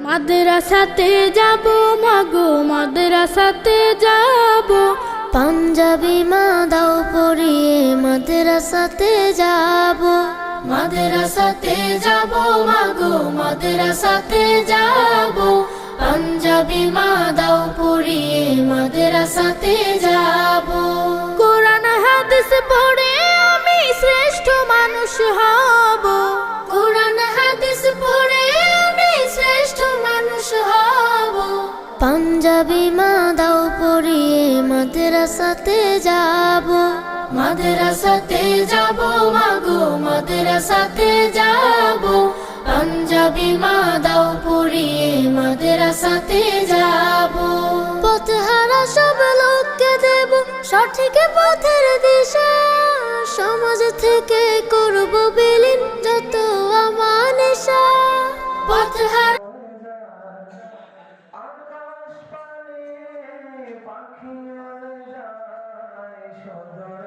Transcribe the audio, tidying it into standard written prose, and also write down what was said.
মাদ্রাসাতে যাব মাগো মাদ্রাসাতে যাব, পাঞ্জাবি মা দাও পরিয়ে মাদ্রাসাতে যাব। মাদ্রাসাতে যাব মাগো মাদ্রাসাতে যাব, পাঞ্জাবি মা দাও পরিয়ে মাদ্রাসাতে যাব। কোরআন হাদিস পড়ে আমি শ্রেষ্ঠ মানুষ হব, কোরআন হাদিস পড়ে আমি শ্রেষ্ঠ মানুষ হব। পাঞ্জাবি মা দাও পরিয়ে মাদ্রাসাতে যাব। মাদ্রাসাতে যাব মাগো মাদ্রাসাতে যাব, পাঞ্জাবি মা দাও পরিয়ে মাদ্রাসাতে যাব। পথহারা সব লোককে দেব সঠিক পথের দিশা, সমাজ থেকে করব বিলীন যত আমানেশা। পথহারা পাখি যায়